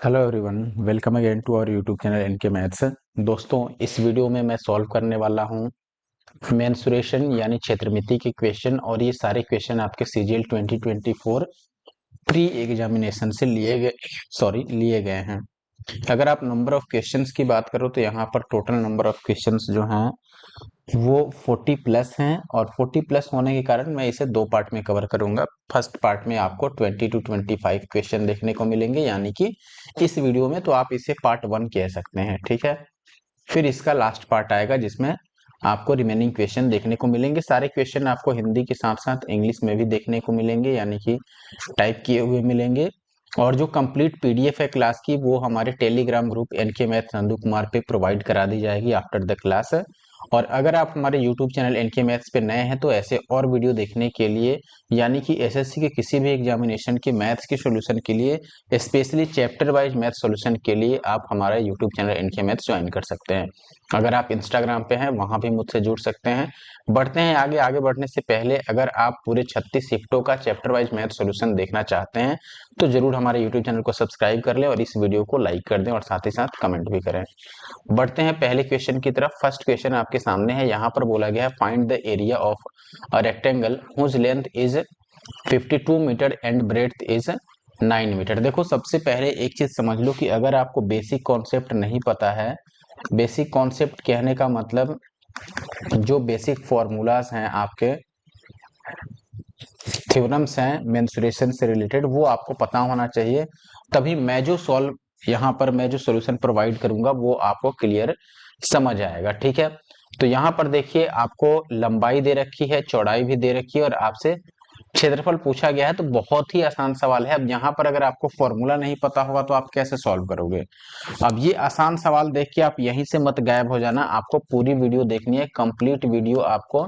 Hello everyone, welcome again to our YouTube channel NK maths. दोस्तों, इस video में मैं सॉल्व करने वाला हूं मेंसुरेशन यानी क्षेत्रमिति के क्वेश्चन, और ये सारे क्वेश्चन आपके सीजीएल 2024 प्री एग्जामिनेशन से लिए गए हैं। अगर आप नंबर ऑफ क्वेश्चंस की बात करो तो यहाँ पर टोटल नंबर ऑफ क्वेश्चंस जो हैं वो 40 प्लस हैं, और 40 प्लस होने के कारण मैं इसे दो पार्ट में कवर करूंगा। फर्स्ट पार्ट में आपको 20 to 25 क्वेश्चन देखने को मिलेंगे, यानी कि इस वीडियो में तो आप इसे पार्ट 1 कह सकते हैं, ठीक है। फिर इसका लास्ट पार्ट आएगा जिसमें आपको रिमेनिंग क्वेश्चन देखने को मिलेंगे। सारे क्वेश्चन आपको हिंदी के साथ साथ इंग्लिश में भी देखने को मिलेंगे, यानी कि टाइप किए हुए मिलेंगे। और जो कंप्लीट पीडीएफ है क्लास की, वो हमारे Telegram group NK maths Nandu Kumar पे प्रोवाइड करा दी जाएगी आफ्टर द क्लास। और अगर आप हमारे यूट्यूब चैनल एनके मैथ्स पे नए हैं तो ऐसे और वीडियो देखने के लिए, यानी कि एसएससी के किसी भी एग्जामिनेशन के मैथ्स के सॉल्यूशन के लिए, specially chapter wise math solution के लिए, आप हमारा YouTube channel NK maths join कर सकते हैं। अगर आप इंस्टाग्राम पे हैं, वहां भी मुझसे जुड़ सकते हैं। बढ़ते हैं आगे। आगे बढ़ने से पहले, अगर आप पूरे 36 शिफ्टों का चैप्टर वाइज मैथ सॉल्यूशन देखना चाहते हैं तो जरूर हमारे यूट्यूब चैनल को सब्सक्राइब कर लें और इस वीडियो को लाइक कर दें, और साथ ही साथ कमेंट भी करें। बढ़ते हैं पहले क्वेश्चन की तरफ। फर्स्ट क्वेश्चन आपके सामने है। यहाँ पर बोला गया है, find the area of a rectangle whose length is 52 metre and breadth is 9 metre. देखो, सबसे पहले एक चीज समझ लो कि अगर आपको बेसिक कॉन्सेप्ट नहीं पता है, बेसिक कॉन्सेप्ट कहने का मतलब जो बेसिक फॉर्मूलाज हैं, आपके थ्योरम्स हैं मेंसुरेशन से रिलेटेड, वो आपको पता होना चाहिए। तभी मैं जो सॉल्व यहाँ पर मैं जो सॉल्यूशन प्रोवाइड करूंगा वो आपको क्लियर समझ आएगा, ठीक है। तो यहाँ पर देखिए, आपको लंबाई दे रखी है, चौड़ाई भी दे रखी है, और आपसे क्षेत्रफल पूछा गया है। तो बहुत ही आसान सवाल है। अब यहाँ पर अगर आपको फॉर्मूला नहीं पता होगा तो आप कैसे सॉल्व करोगे। अब ये आसान सवाल देख के आप यहीं से मत गायब हो जाना, आपको पूरी वीडियो देखनी है, कंप्लीट वीडियो आपको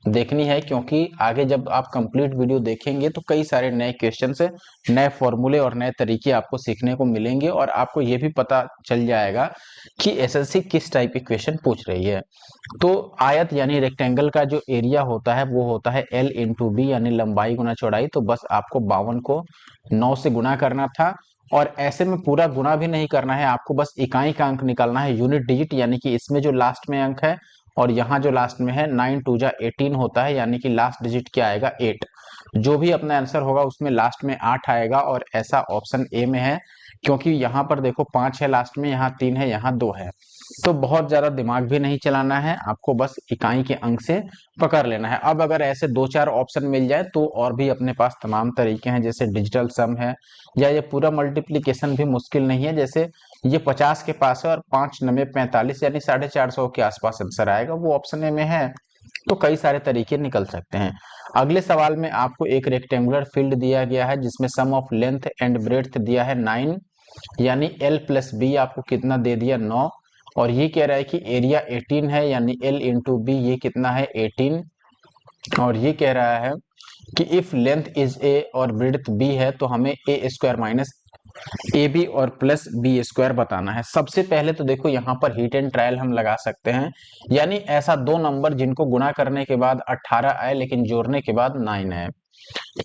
देखनी है, क्योंकि आगे जब आप कंप्लीट वीडियो देखेंगे तो कई सारे नए क्वेश्चन से, नए फॉर्मूले और नए तरीके आपको सीखने को मिलेंगे, और आपको ये भी पता चल जाएगा कि एसएससी किस टाइप के क्वेश्चन पूछ रही है। तो आयत यानी रेक्टेंगल का जो एरिया होता है वो होता है L इंटू बी, यानी लंबाई गुना चौड़ाई। तो बस आपको 52 को 9 से गुना करना था, और ऐसे में पूरा गुना भी नहीं करना है, आपको बस इकाई का अंक निकालना है, यूनिट डिजिट, यानी कि इसमें जो लास्ट में अंक है और यहाँ जो लास्ट में है 9 2 जा 18 होता है, यानी कि लास्ट डिजिट क्या आएगा 8। जो भी अपना आंसर होगा उसमें लास्ट में 8 आएगा, और ऐसा ऑप्शन ए में है, क्योंकि यहाँ पर देखो 5 है लास्ट में, यहाँ 3 है, यहाँ 2 है। तो बहुत ज्यादा दिमाग भी नहीं चलाना है, आपको बस इकाई के अंक से पकड़ लेना है। अब अगर ऐसे दो चार ऑप्शन मिल जाए तो और भी अपने पास तमाम तरीके हैं, जैसे डिजिटल सम है, या ये पूरा मल्टीप्लीकेशन भी मुश्किल नहीं है। जैसे ये 50 के पास है और 5 9 45, यानी 450 के आसपास आंसर आएगा, वो ऑप्शन ए में है। तो कई सारे तरीके निकल सकते हैं। अगले सवाल में आपको एक रेक्टेंगुलर फील्ड दिया गया है जिसमें सम ऑफ लेंथ एंड ब्रेड्थ दिया है 9, यानी L प्लस बी आपको कितना दे दिया 9, और ये कह रहा है कि एरिया 18 है, यानी L इंटू बी, ये कितना है 18। और ये कह रहा है कि इफ लेंथ इज ए और ब्रेड्थ बी है तो हमें ए स्क्वायर माइनस ए बी और प्लस बी स्क्वायर बताना है। सबसे पहले तो देखो, यहाँ पर हीट एंड ट्रायल हम लगा सकते हैं, यानी ऐसा दो नंबर जिनको गुणा करने के बाद 18 आए लेकिन जोड़ने के बाद 9 आए।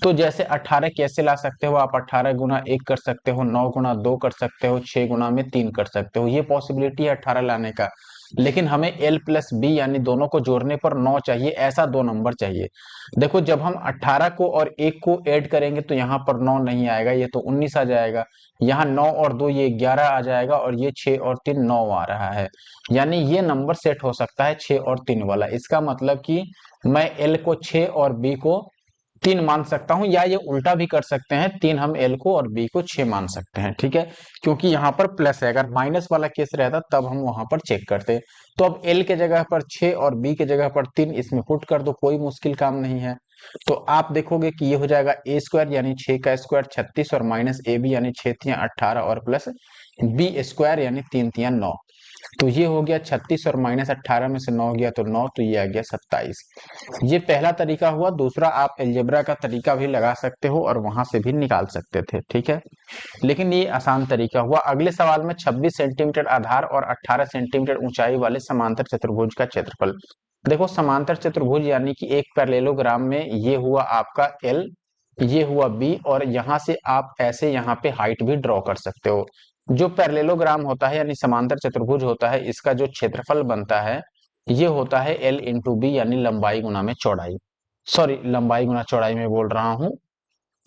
तो जैसे 18 कैसे ला सकते हो आप, 18 गुना 1 कर सकते हो, 9 गुना 2 कर सकते हो, 6 गुना में 3 कर सकते हो, ये पॉसिबिलिटी है 18 लाने का। लेकिन हमें L प्लस बी यानी दोनों को जोड़ने पर 9 चाहिए, ऐसा दो नंबर चाहिए। देखो, जब हम 18 को और 1 को ऐड करेंगे तो यहाँ पर 9 नहीं आएगा, ये तो 19 आ जाएगा। यहाँ 9 और 2 ये 11 आ जाएगा, और ये 6 और 3 9 आ रहा है, यानी ये नंबर सेट हो सकता है 6 और 3 वाला। इसका मतलब कि मैं L को 6 और B को 3 मान सकता हूं, या ये उल्टा भी कर सकते हैं, 3 हम L को और B को 6 मान सकते हैं, ठीक है। क्योंकि यहाँ पर प्लस है, अगर माइनस वाला केस रहता तब हम वहां पर चेक करते। तो अब L के जगह पर 6 और B के जगह पर 3 इसमें पुट कर दो, कोई मुश्किल काम नहीं है। तो आप देखोगे कि ये हो जाएगा ए स्क्वायर यानी 6 का स्क्वायर 36, और माइनस ए बी यानी 6 तियां 18, और प्लस बी स्क्वायर यानी 3 तियां 9। तो ये हो गया 36, और माइनस 18 में से 9 गया तो 9, तो ये आ गया 27। ये पहला तरीका हुआ। दूसरा, आप अलजेब्रा का तरीका भी लगा सकते हो और वहां से भी निकाल सकते थे, ठीक है, लेकिन ये आसान तरीका हुआ। अगले सवाल में 26 सेंटीमीटर आधार और 18 सेंटीमीटर ऊंचाई वाले समांतर चतुर्भुज का क्षेत्रफल। देखो, समांतर चतुर्भुज यानी कि एक पैरेललोग्राम में ये हुआ आपका L, ये हुआ B, और यहां से आप ऐसे यहाँ पे हाइट भी ड्रॉ कर सकते हो। जो पैरेललोग्राम होता है यानी समांतर चतुर्भुज होता है, इसका जो क्षेत्रफल बनता है ये होता है L इंटू बी, यानी लंबाई गुना में चौड़ाई, सॉरी लंबाई गुना चौड़ाई में बोल रहा हूं,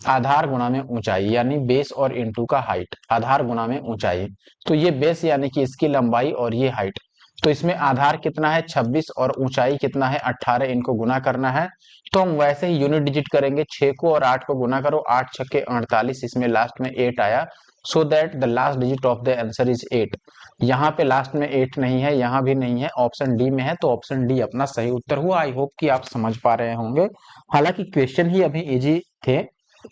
आधार गुना में ऊंचाई, यानी बेस और इंटू का हाइट, आधार गुना में ऊंचाई। तो ये बेस यानी कि इसकी लंबाई और ये हाइट, तो इसमें आधार कितना है 26 और ऊंचाई कितना है 18, इनको गुना करना है। तो हम वैसे ही यूनिट डिजिट करेंगे, 6 को और 8 को गुना करो, 8 छक्के 48, इसमें लास्ट में 8 आया, so that the last digit of the answer is 8। यहाँ पे लास्ट में 8 नहीं है, यहाँ भी नहीं है, ऑप्शन डी में है, तो ऑप्शन डी अपना सही उत्तर हुआ। आई होप कि आप समझ पा रहे होंगे। हालांकि क्वेश्चन ही अभी इजी थे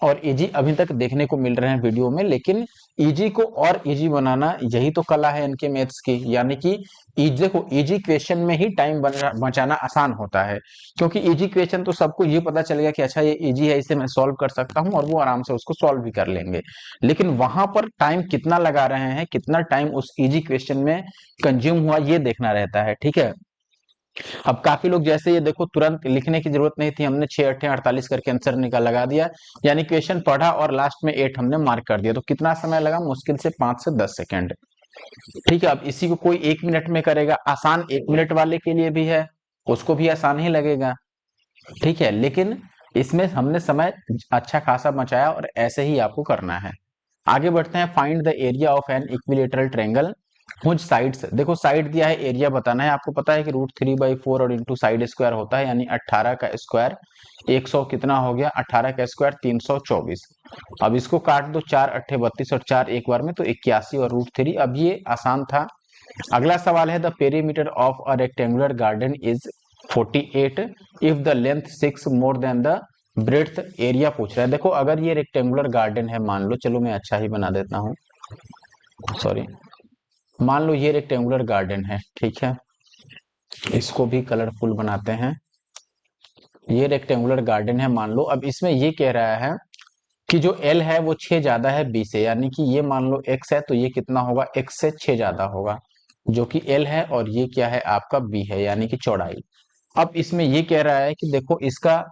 और इजी अभी तक देखने को मिल रहे हैं वीडियो में, लेकिन इजी को और इजी बनाना यही तो कला है इनके मैथ्स की। यानी कि देखो इजी क्वेश्चन में ही टाइम बचाना आसान होता है, क्योंकि इजी क्वेश्चन तो सबको ये पता चलेगा कि अच्छा ये इजी है, इसे मैं सॉल्व कर सकता हूं, और वो आराम से उसको सॉल्व भी कर लेंगे। लेकिन वहां पर टाइम कितना लगा रहे हैं, कितना टाइम उस इजी क्वेश्चन में कंज्यूम हुआ, ये देखना रहता है। ठीक है, अब काफी लोग जैसे ये देखो तुरंत लिखने की जरूरत नहीं थी, हमने 6 8 48 करके आंसर निकाल लगा दिया, यानी क्वेश्चन पढ़ा और लास्ट में 8 हमने मार्क कर दिया। तो कितना समय लगा, मुश्किल से 5 से 10 सेकंड। ठीक है, अब इसी को कोई 1 मिनट में करेगा, आसान 1 मिनट वाले के लिए भी है, उसको भी आसान ही लगेगा। ठीक है, लेकिन इसमें हमने समय अच्छा खासा बचाया और ऐसे ही आपको करना है। आगे बढ़ते हैं, find the area of an equilateral triangle whose sides. देखो साइड दिया है, एरिया बताना है। आपको पता है कि √3/4 और इंटू साइड स्क्वायर होता है, यानी 18 का स्क्वायर 100 कितना हो गया, 18 का स्क्वायर 324। अब इसको काट दो, 4 अट्ठे 32 और 4 एक बार में, तो 81 और √3। अब ये आसान था। अगला सवाल है, the perimeter of a rectangular garden is 48 if the length 6 more than the breadth. Area पूछ रहा है। देखो अगर ये रेक्टेंगुलर गार्डन है, मान लो, चलो मैं अच्छा ही बना देता हूँ, सॉरी, मान लो ये रेक्टेंगुलर गार्डन है। ठीक है, इसको भी कलरफुल बनाते हैं। ये रेक्टेंगुलर गार्डन है मान लो। अब इसमें ये कह रहा है कि जो L है वो 6 ज्यादा है B से, यानी कि ये मान लो X है, तो ये कितना होगा, X से 6 ज्यादा होगा, जो कि L है, और ये क्या है आपका B है, यानी कि चौड़ाई। अब इसमें ये कह रहा है कि देखो इसका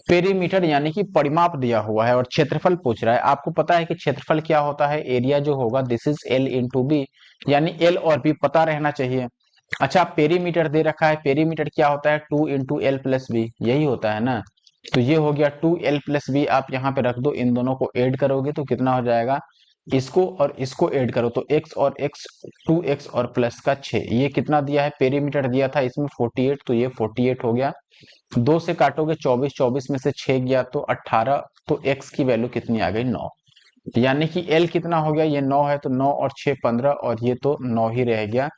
पेरीमीटर यानी कि परिमाप दिया हुआ है और क्षेत्रफल पूछ रहा है। आपको पता है कि क्षेत्रफल क्या होता है, एरिया जो होगा this is L into B, यानी L और B पता रहना चाहिए। अच्छा, पेरीमीटर दे रखा है, पेरीमीटर क्या होता है, 2 इंटू एल प्लस बी, यही होता है ना। तो ये हो गया 2L प्लस बी, आप यहाँ पे रख दो, इन दोनों को ऐड करोगे तो कितना हो जाएगा, इसको और इसको ऐड करो तो x और x, 2x और प्लस का 6, ये कितना दिया है, पेरीमीटर दिया था इसमें 48, तो ये 48 हो गया। 2 से काटोगे 24, 24 में से 6 गया तो 18, तो x की वैल्यू कितनी आ गई, 9। यानी कि L कितना हो गया, ये 9 है, तो 9 और 6 15, और ये तो 9 ही रह गया,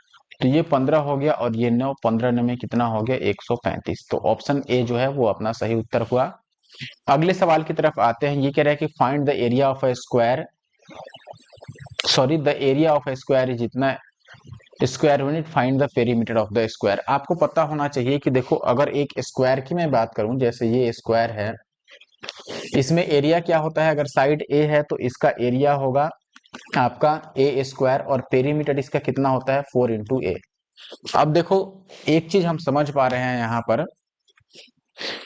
तो ये 15 हो गया, और ये 9, 15 में कितना हो गया, 135। तो ऑप्शन ए जो है वो अपना सही उत्तर हुआ। अगले सवाल की तरफ आते हैं। ये कह रहा है कि find the area of a square, sorry the area of a square is इतना square unit, find the perimeter of the square. आपको पता होना चाहिए कि देखो अगर एक स्क्वायर की मैं बात करूं, जैसे ये स्क्वायर है, इसमें एरिया क्या होता है, अगर साइड ए है तो इसका एरिया होगा आपका ए स्क्वायर, और पेरीमीटर इसका कितना होता है, 4 इंटू ए। अब देखो एक चीज हम समझ पा रहे हैं यहाँ पर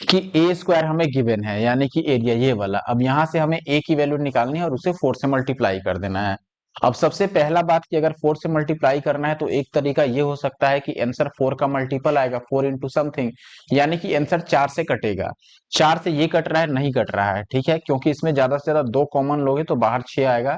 कि ए स्क्वायर हमें गिवन है, यानी कि एरिया ये वाला। अब यहां से हमें ए की वैल्यू निकालनी है और उसे 4 से मल्टीप्लाई कर देना है। अब सबसे पहला बात कि अगर 4 से मल्टीप्लाई करना है तो एक तरीका ये हो सकता है कि आंसर 4 का मल्टीपल आएगा, 4 इंटू समथिंग, यानी कि आंसर 4 से कटेगा। 4 से ये कट रहा है, नहीं कट रहा है, ठीक है, क्योंकि इसमें ज्यादा से ज्यादा 2 कॉमन लोगे तो बाहर 6 आएगा,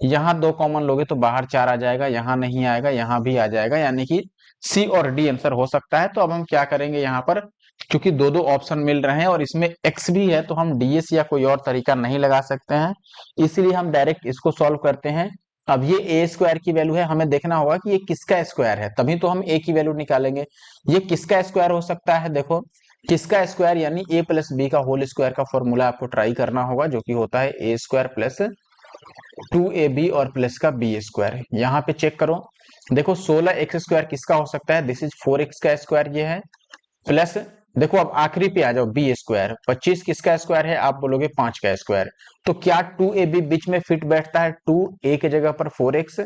यहाँ 2 कॉमन लोगे तो बाहर 4 आ जाएगा, यहाँ नहीं आएगा, यहाँ भी आ जाएगा, यानी कि सी और डी आंसर हो सकता है। तो अब हम क्या करेंगे यहाँ पर, क्योंकि दो दो ऑप्शन मिल रहे हैं और इसमें एक्स भी है, तो हम डीएस या कोई और तरीका नहीं लगा सकते हैं, इसलिए हम डायरेक्ट इसको सॉल्व करते हैं। अब ये ए स्क्वायर की वैल्यू है, हमें देखना होगा कि ये किसका स्क्वायर है, तभी तो हम ए की वैल्यू निकालेंगे। ये किसका स्क्वायर हो सकता है, देखो किसका स्क्वायर, यानी ए प्लस बी का होल स्क्वायर का फॉर्मूला आपको ट्राई करना होगा, जो कि होता है ए स्क्वायर प्लस 2ab और प्लस का बी स्क्वायर। यहाँ पे चेक करो, देखो 16x स्क्वायर किसका हो सकता है, दिस इज 4x का स्क्वायर ये है, प्लस देखो अब आखिरी पे आ जाओ, बी स्क्वायर 25 किसका स्क्वायर है, आप बोलोगे 5 का स्क्वायर। तो क्या 2ab बीच में फिट बैठता है, 2a के जगह पर 4x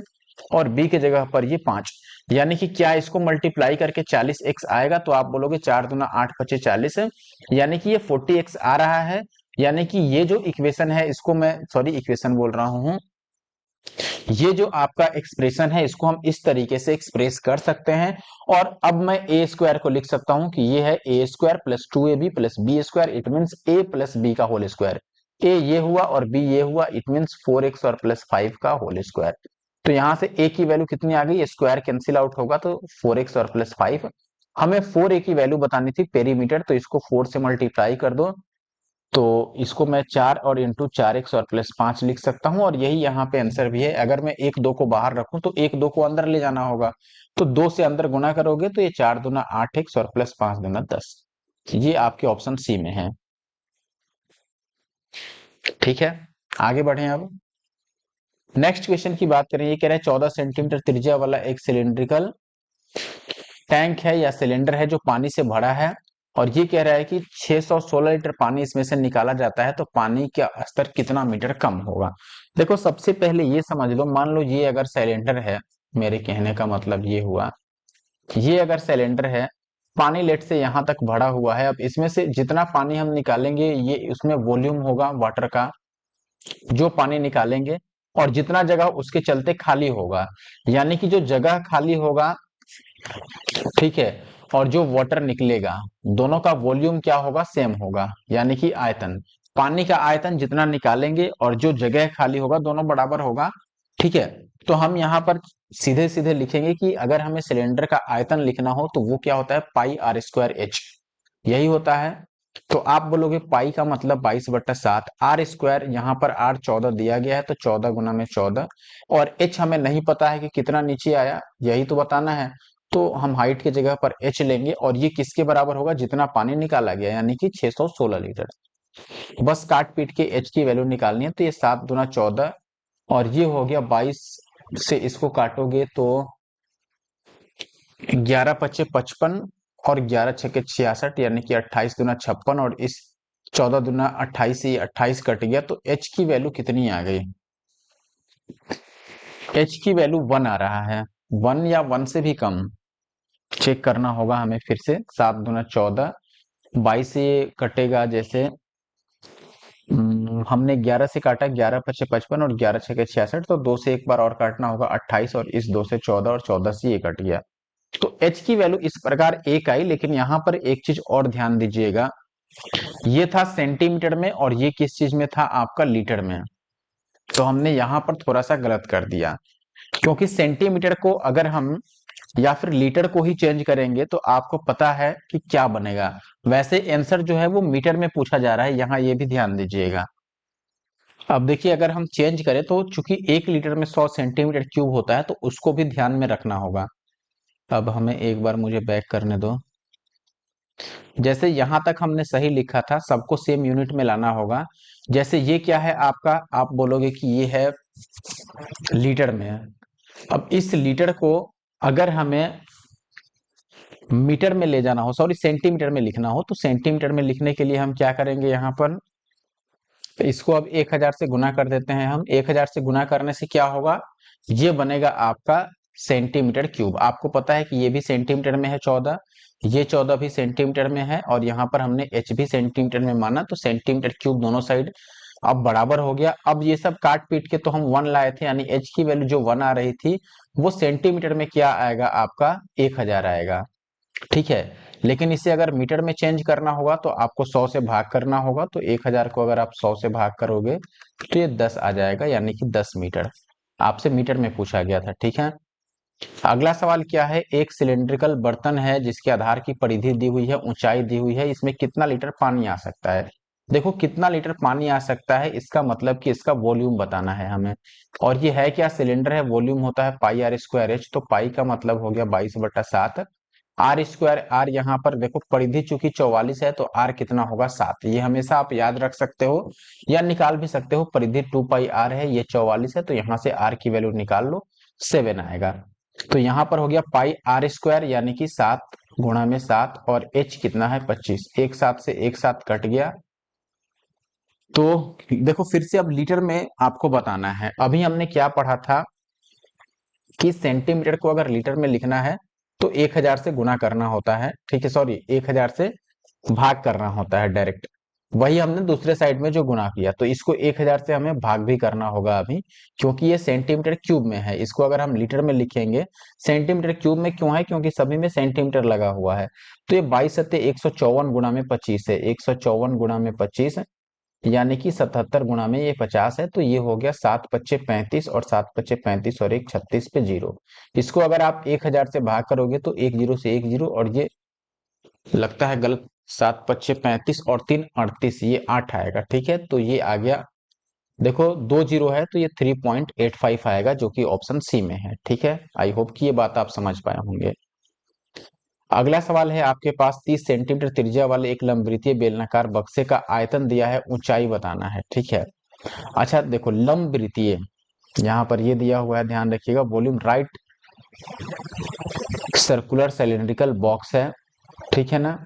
और b के जगह पर ये 5, यानी कि क्या इसको मल्टीप्लाई करके 40x आएगा, तो आप बोलोगे 4 दूना 8 पचे 40, यानी कि ये 40x आ रहा है। यानी कि ये जो इक्वेशन है, इसको मैं, सॉरी इक्वेशन बोल रहा हूं, ये जो आपका एक्सप्रेशन है इसको हम इस तरीके से एक्सप्रेस कर सकते हैं। और अब मैं ए स्क्वायर को लिख सकता हूं कि ये है a square plus 2ab plus b square, it means a plus b का होल स्क्वायर। ए ये हुआ और बी ये हुआ, इट मीन्स 4x और प्लस 5 का होल स्क्वायर। तो यहां से ए की वैल्यू कितनी आ गई, स्क्वायर कैंसिल आउट होगा तो 4x और प्लस 5। हमें 4a की वैल्यू बतानी थी पेरीमीटर, तो इसको 4 से मल्टीप्लाई कर दो, तो इसको मैं 4 और इंटू 4x और प्लस 5 लिख सकता हूं, और यही यहाँ पे आंसर भी है। अगर मैं 1 2 को बाहर रखूं तो 1 2 को अंदर ले जाना होगा, तो 2 से अंदर गुना करोगे तो ये 4 दूना 8x और प्लस 5 दूना 10। ये आपके ऑप्शन सी में है। ठीक है, आगे बढ़े अब नेक्स्ट क्वेश्चन की बात करें। ये कह रहा है 14 सेंटीमीटर त्रिज्या वाला एक सिलिंड्रिकल टैंक है या सिलेंडर है जो पानी से भरा है, और ये कह रहा है कि 616 लीटर पानी इसमें से निकाला जाता है, तो पानी का स्तर कितना मीटर कम होगा। देखो सबसे पहले ये समझ लो, मान लो ये अगर सिलेंडर है, मेरे कहने का मतलब ये हुआ, ये अगर सिलेंडर है, पानी लेट से यहां तक भरा हुआ है, अब इसमें से जितना पानी हम निकालेंगे ये उसमें वॉल्यूम होगा वाटर का जो पानी निकालेंगे, और जितना जगह उसके चलते खाली होगा, यानी कि जो जगह खाली होगा, ठीक है, और जो वाटर निकलेगा, दोनों का वॉल्यूम क्या होगा, सेम होगा, यानी कि आयतन, पानी का आयतन जितना निकालेंगे और जो जगह खाली होगा दोनों बराबर होगा। ठीक है, तो हम यहाँ पर सीधे सीधे लिखेंगे कि अगर हमें सिलेंडर का आयतन लिखना हो तो वो क्या होता है, पाई आर स्क्वायर एच, यही होता है। तो आप बोलोगे पाई का मतलब 22/7, आर स्क्वायर, यहाँ पर आर 14 दिया गया है तो 14 गुना में 14, और एच हमें नहीं पता है कि कितना नीचे आया, यही तो बताना है। तो हम हाइट की जगह पर एच लेंगे, और ये किसके बराबर होगा, जितना पानी निकाला गया, यानी कि 616 लीटर। बस काट पीट के एच की वैल्यू निकालनी है, तो ये 7 दूना 14, और ये हो गया 22 से इसको काटोगे तो 11 पच्चे 55, और 11 छके 66, यानी कि 28 दूना 56, और इस 14 दूना 28 से 28 कट गया, तो एच की वैल्यू कितनी आ गई, एच की वैल्यू 1 आ रहा है, 1 या 1 से भी कम, चेक करना होगा हमें फिर से। 7 दूना 14, 22 से कटेगा, जैसे हमने 11 से काटा, 11 पच्चे 55 और 11 छके 66, तो 2 से एक बार और काटना होगा 28, और इस 2 से 14, और 14 से ये कट गया, तो एच की वैल्यू इस प्रकार एक आई। लेकिन यहाँ पर एक चीज और ध्यान दीजिएगा, ये था सेंटीमीटर में और ये किस चीज में था, आपका लीटर में। तो हमने यहाँ पर थोड़ा सा गलत कर दिया, क्योंकि सेंटीमीटर को अगर हम या फिर लीटर को ही चेंज करेंगे तो आपको पता है कि क्या बनेगा। वैसे आंसर जो है वो मीटर में पूछा जा रहा है, यहाँ ये भी ध्यान दीजिएगा। अब देखिए अगर हम चेंज करें तो चूंकि 1 लीटर में 100 सेंटीमीटर क्यूब होता है, तो उसको भी ध्यान में रखना होगा। अब हमें एक बार मुझे बैक करने दो। जैसे यहां तक हमने सही लिखा था, सबको सेम यूनिट में लाना होगा। जैसे ये क्या है आपका, आप बोलोगे कि ये है लीटर में है। अब इस लीटर को अगर हमें मीटर में ले जाना हो, सॉरी सेंटीमीटर में लिखना हो, तो सेंटीमीटर में लिखने के लिए हम क्या करेंगे, यहाँ पर तो इसको अब 1000 से गुना कर देते हैं हम। 1000 से गुना करने से क्या होगा, ये बनेगा आपका सेंटीमीटर क्यूब। आपको पता है कि ये भी सेंटीमीटर में है 14, ये 14 भी सेंटीमीटर में है, और यहाँ पर हमने एच भी सेंटीमीटर में माना, तो सेंटीमीटर क्यूब दोनों साइड अब बराबर हो गया। अब ये सब काट पीट के तो हम 1 लाए थे, यानी एच की वैल्यू जो 1 आ रही थी वो सेंटीमीटर में क्या आएगा, आपका 1000 आएगा। ठीक है, लेकिन इसे अगर मीटर में चेंज करना होगा तो आपको 100 से भाग करना होगा, तो 1000 को अगर आप 100 से भाग करोगे तो ये 10 आ जाएगा, यानी कि 10 मीटर। आपसे मीटर में पूछा गया था। ठीक है, अगला सवाल क्या है, एक सिलिंड्रिकल बर्तन है जिसके आधार की परिधि दी हुई है, ऊंचाई दी हुई है, इसमें कितना लीटर पानी आ सकता है। देखो कितना लीटर पानी आ सकता है, इसका मतलब कि इसका वॉल्यूम बताना है हमें। और ये है क्या, सिलेंडर है, वॉल्यूम होता है पाई आर स्क्वायर एच, तो पाई का मतलब हो गया 22/7, आर स्क्वायर, आर यहाँ पर देखो परिधि चूंकि 44 है तो आर कितना होगा 7, ये हमेशा आप याद रख सकते हो या निकाल भी सकते हो। परिधि 2 पाई आर है, ये 44 है, तो यहाँ से आर की वैल्यू निकाल लो, 7 आएगा। तो यहाँ पर हो गया पाई आर स्क्वायर, यानी कि 7 गुणा में 7, और एच कितना है 25, एक साथ से एक साथ कट गया। तो देखो फिर से अब लीटर में आपको बताना है। अभी हमने क्या पढ़ा था कि सेंटीमीटर को अगर लीटर में लिखना है तो 1000 से गुना करना होता है, ठीक है, सॉरी 1000 से भाग करना होता है डायरेक्ट। वही हमने दूसरे साइड में जो गुना किया, तो इसको 1000 से हमें भाग भी करना होगा अभी, क्योंकि ये सेंटीमीटर क्यूब में है। इसको अगर हम लीटर में लिखेंगे, सेंटीमीटर क्यूब में क्यों है, क्योंकि सभी में सेंटीमीटर लगा हुआ है। तो ये 22×154 गुणा में 25 है, 154 गुणा में 25, यानी कि 77 गुणा में ये 50 है। तो ये हो गया 7×5 = 35, और 7×5 = 35 और एक 36 पे 0। इसको अगर आप 1000 से भाग करोगे तो एक जीरो से एक जीरो, और ये लगता है गलत, 7×5 = 35 और 3 = 38, ये 8 आएगा। ठीक है, तो ये आ गया। देखो दो जीरो है तो ये 3.85 आएगा, जो कि ऑप्शन सी में है। ठीक है, आई होप कि ये बात आप समझ पाए होंगे। अगला सवाल है आपके पास, 30 सेंटीमीटर त्रिज्या वाले एक लंबवृत्तीय बेलनाकार बक्से का आयतन दिया है, ऊंचाई बताना है। ठीक है, अच्छा देखो लंबवृत्तीय, यहाँ पर ये दिया हुआ है, ध्यान रखिएगा। Volume right circular cylindrical box है, ठीक है ना।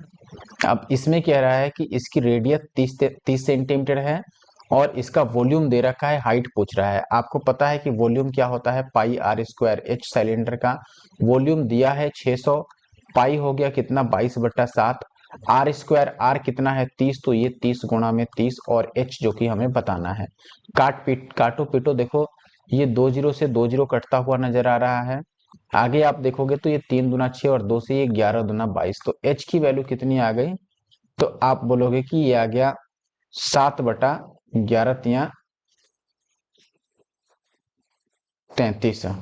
अब इसमें कह रहा है कि इसकी रेडियस 30 सेंटीमीटर है, और इसका वॉल्यूम दे रखा है, हाइट पूछ रहा है। आपको पता है कि वॉल्यूम क्या होता है, पाई आर स्क्वायर एच। सिलेंडर का वॉल्यूम दिया है 600, पाई हो गया कितना 22/7, आर स्क्वायर, आर कितना है 30, तो ये 30 गुणा में 30, और एच जो कि हमें बताना है। काटो पीटो, देखो ये 2 जीरो से 2 जीरो कटता हुआ नजर आ रहा है। आगे आप देखोगे तो ये 3×6 और 2 से ये 11×22, तो एच की वैल्यू कितनी आ गई, तो आप बोलोगे कि ये आ गया 7/11×33।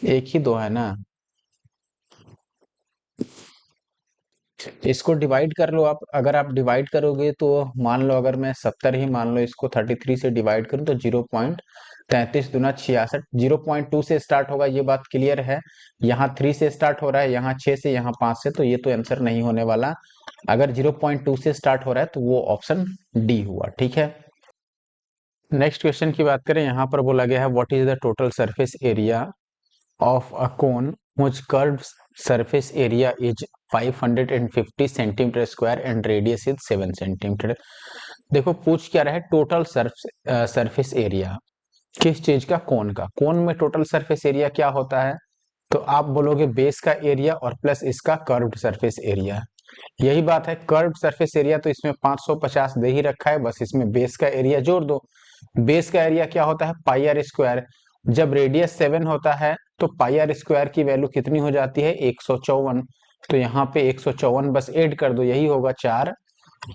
एक ही दो है ना, इसको डिवाइड कर लो आप। अगर आप डिवाइड करोगे तो मान लो, अगर मैं 70 ही मान लो, इसको 33 से डिवाइड करूं तो 0.33×66, 0.2 से स्टार्ट होगा, ये बात क्लियर है। यहाँ 3 से स्टार्ट हो रहा है, यहाँ 6 से, यहाँ 5 से, तो ये तो आंसर नहीं होने वाला। अगर 0.2 से स्टार्ट हो रहा है तो वो ऑप्शन डी हुआ। ठीक है, नेक्स्ट क्वेश्चन की बात करें, यहाँ पर बोला गया है what is the total surface area of a cone which curved surface area is 550 centimetre square and radius is 7 centimetre. देखो पूछ क्या रहा है, टोटल सरफेस एरिया किस चीज का, कोन का। कोन में टोटल सरफेस एरिया क्या होता है, तो आप बोलोगे बेस का एरिया और प्लस इसका कर्व्ड सरफेस एरिया। यही बात है, कर्व्ड सरफेस एरिया तो इसमें 550 दे ही रखा है, बस इसमें बेस का एरिया जोड़ दो। बेस का एरिया क्या होता है, पाई आर स्क्वायर। जब रेडियस 7 होता है तो पाई आर स्क्वायर की वैल्यू कितनी हो जाती है, 154। तो यहाँ पे 154 बस ऐड कर दो, यही होगा 4,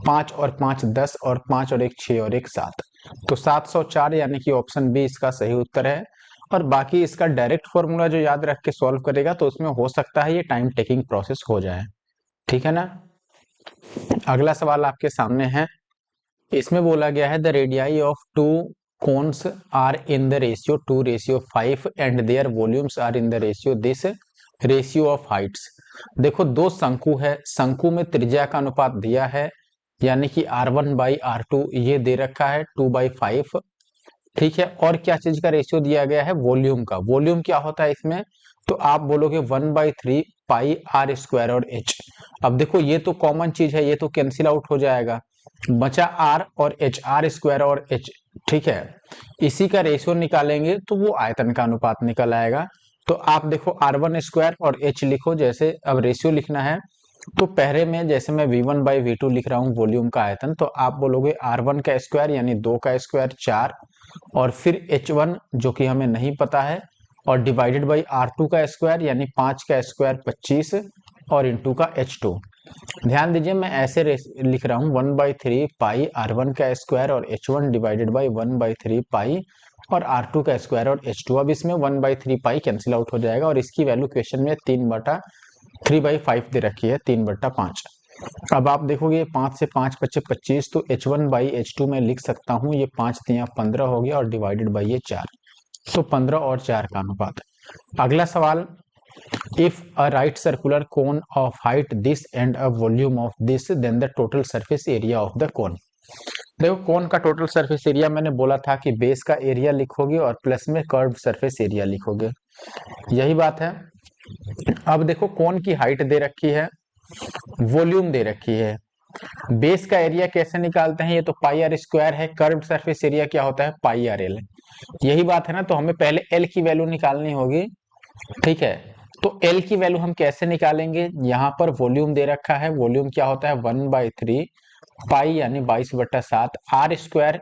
5 और 5 10, और 5 और 1 6 और 1 7, तो 704, यानी कि ऑप्शन बी इसका सही उत्तर है। और बाकी इसका डायरेक्ट फॉर्मूला जो याद रख के सॉल्व करेगा तो उसमें हो सकता है ये टाइम टेकिंग प्रोसेस हो जाए। ठीक है ना। अगला सवाल आपके सामने है, इसमें बोला गया है the radii of two cones are in the ratio 2:5 and their volumes are in the ratio this ratio of heights. देखो दो शंकु है, शंकु में त्रिज्या का अनुपात दिया है, यानी कि R1/R2 ये दे रखा है 2/5। ठीक है, और क्या चीज का रेशियो दिया गया है, वॉल्यूम का। वॉल्यूम क्या होता है इसमें, तो आप बोलोगे 1/3 पाई आर स्क्वायर और एच। अब देखो ये तो कॉमन चीज है, ये तो कैंसिल आउट हो जाएगा, बचा आर और एच, आर स्क्वायर और एच। ठीक है, इसी का रेशियो निकालेंगे तो वो आयतन का अनुपात निकल आएगा। तो आप देखो R1² और एच लिखो, जैसे अब रेशियो लिखना है तो पहले में जैसे मैं V1/V2 लिख रहा हूँ वॉल्यूम का आयतन, तो आप बोलोगे R1 का स्क्वायर यानी 2 का स्क्वायर 4, और फिर H1 जो कि हमें नहीं पता है, और डिवाइडेड बाई R2 का स्क्वायर यानी 5 का स्क्वायर 25, और इंटू का H2। ध्यान दीजिए मैं ऐसे लिख रहा हूँ 1/3 पाई R1 का स्क्वायर और H1 डिवाइडेड बाई 1/3 पाई और R2 का स्क्वायर और H2। अब इसमें 1/3 पाई कैंसिल आउट हो जाएगा, और इसकी वैल्यू क्वेश्चन में 3/5 दे रखी है, 3/5। अब आप देखोगे 5 से 5 बचे 25, तो H1/H2 में लिख सकता हूँ, ये 5 3 15 हो गया, और डिवाइडेड बाई ये 4, तो 15 और 4 का अनुपात। अगला सवाल, if a right circular cone of height this and a volume of this then the total surface area of the cone। देखो कोन का टोटल सरफेस एरिया मैंने बोला था कि बेस का एरिया लिखोगे और प्लस में कर्व सरफेस एरिया लिखोगे, यही बात है। अब देखो कोन की हाइट दे रखी है, वॉल्यूम दे रखी है, बेस का एरिया कैसे निकालते हैं, ये तो पाई आर स्क्वायर है, कर्व सरफेस एरिया क्या होता है, पाई आर एल। यही बात है ना, तो हमें पहले एल की वैल्यू निकालनी होगी। ठीक है, तो एल की वैल्यू हम कैसे निकालेंगे, यहां पर वॉल्यूम दे रखा है, वॉल्यूम क्या होता है 1/3 पाई यानी 22/7, आर स्क्वायर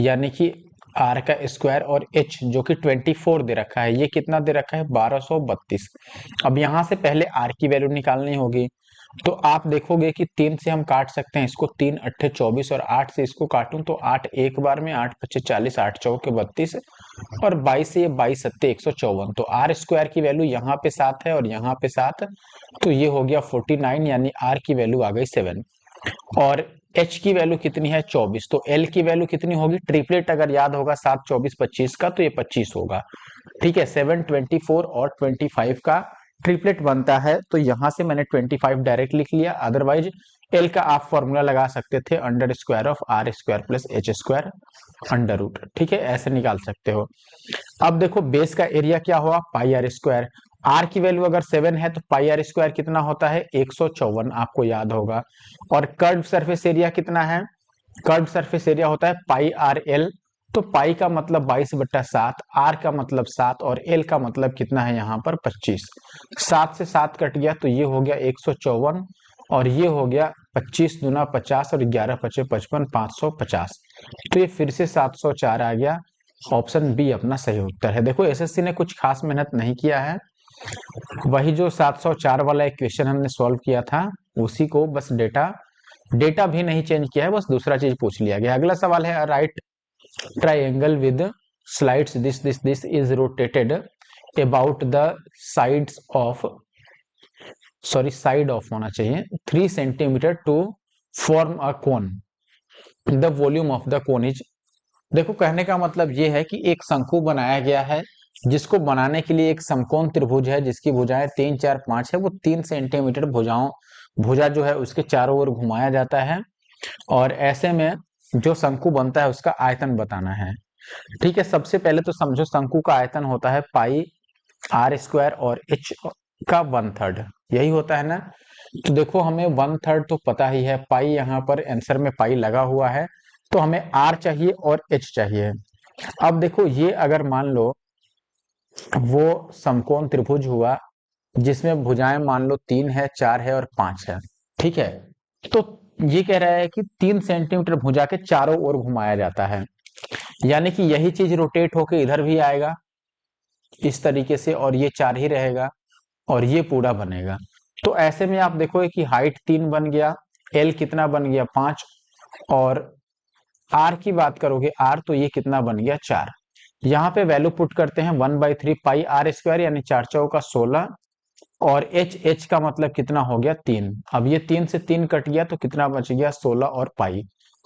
यानी कि आर का स्क्वायर, और एच जो कि 24 दे रखा है, ये कितना दे रखा है 1232। अब यहां से पहले आर की वैल्यू निकालनी होगी, तो आप देखोगे कि 3 से हम काट सकते हैं इसको, 3 अट्ठे 24, और 8 से इसको काटूं तो 8 एक बार में, 8 पच्चे 40, 8 चौके 32, और 22 से ये 22 सत्ते 154। तो आर स्क्वायर की वैल्यू यहाँ पे 7 है और यहाँ पे 7, तो ये हो गया 49, यानी आर की वैल्यू आ गई 7। और एच की वैल्यू कितनी है 24, तो एल की वैल्यू कितनी होगी, ट्रिपलेट अगर याद होगा 7 24 25 का, तो ये 25 होगा। ठीक है, 7 24 और 25 का ट्रिपलेट बनता है, तो यहां से मैंने 25 डायरेक्ट लिख लिया। अदरवाइज एल का आप फॉर्मूला लगा सकते थे, under square of R square plus H square under root. ठीक है, ऐसे निकाल सकते हो। अब देखो बेस का एरिया क्या हुआ, पाई आर स्क्वायर। आर की वैल्यू अगर 7 है तो पाई आर स्क्वायर कितना होता है 154, आपको याद होगा। और कर्व सरफेस एरिया कितना है, कर्व सरफेस एरिया होता है पाई आर एल। तो पाई का मतलब 22/7, आर का मतलब 7, और एल का मतलब कितना है यहाँ पर 25। 7 से 7 कट गया तो ये हो गया 154, और ये हो गया 25 दूना 50, और 11 पचे 55, 550। तो ये फिर से 704 आ गया। ऑप्शन बी अपना सही उत्तर है। देखो एसएससी ने कुछ खास मेहनत नहीं किया है, वही जो 704 वाला एक क्वेश्चन हमने सॉल्व किया था उसी को बस डेटा डेटा भी नहीं चेंज किया है, बस दूसरा चीज पूछ लिया गया। अगला सवाल है, right triangle with slides this is rotated about the sides of, sorry side of होना चाहिए, 3 centimetre to form a cone, the volume of the cone is. देखो कहने का मतलब ये है कि एक शंकु बनाया गया है, जिसको बनाने के लिए एक समकोण त्रिभुज है जिसकी भुजाएं 3 4 5 है, वो 3 सेंटीमीटर भुजा जो है उसके चारों ओर घुमाया जाता है, और ऐसे में जो शंकु बनता है उसका आयतन बताना है। ठीक है, सबसे पहले तो समझो शंकु का आयतन होता है पाई आर स्क्वायर और एच का 1/3, यही होता है ना। तो देखो हमें 1/3 तो पता ही है, पाई यहाँ पर आंसर में पाई लगा हुआ है, तो हमें आर चाहिए और एच चाहिए। अब देखो ये अगर मान लो वो समकोण त्रिभुज हुआ जिसमें भुजाएं मान लो 3 है 4 है और 5 है, ठीक है, तो ये कह रहा है कि 3 सेंटीमीटर भुजा के चारों ओर घुमाया जाता है, यानी कि यही चीज रोटेट होके इधर भी आएगा इस तरीके से, और ये 4 ही रहेगा और ये पूरा बनेगा। तो ऐसे में आप देखोगे कि हाइट 3 बन गया, एल कितना बन गया 5, और आर की बात करोगे आर, तो ये कितना बन गया 4। यहाँ पे वैल्यू पुट करते हैं 1/3 पाई आर स्क्वायर, यानी 4 चौका 16, और एच का मतलब कितना हो गया 3। अब ये 3 से 3 कट गया तो कितना बच गया 16 और पाई,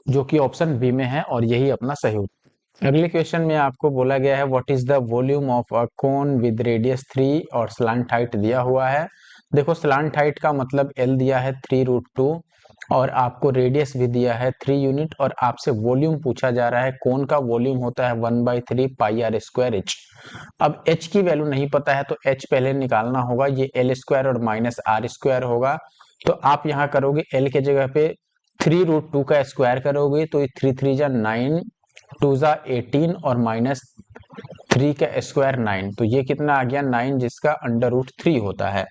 जो कि ऑप्शन बी में है, और यही अपना सही उत्तर। अगले क्वेश्चन में आपको बोला गया है what is the volume of a cone with radius 3 और स्लांट हाइट दिया हुआ है। देखो स्लांट हाइट का मतलब एल दिया है 3√2, और आपको रेडियस भी दिया है 3 यूनिट, और आपसे वॉल्यूम पूछा जा रहा है, कोन का वॉल्यूम होता है 1/3 पाई आर स्क्वायर एच। अब एच की वैल्यू नहीं पता है तो एच पहले निकालना होगा, ये एल स्क्वायर और माइनस आर स्क्वायर होगा। तो आप यहाँ करोगे एल के जगह पे 3√2 का स्क्वायर करोगे तो ये 3 3 जा 9, 2 जा 18, और माइनस 3 का स्क्वायर 9, तो ये कितना आ गया 9, जिसका अंडर रूट 3 होता है।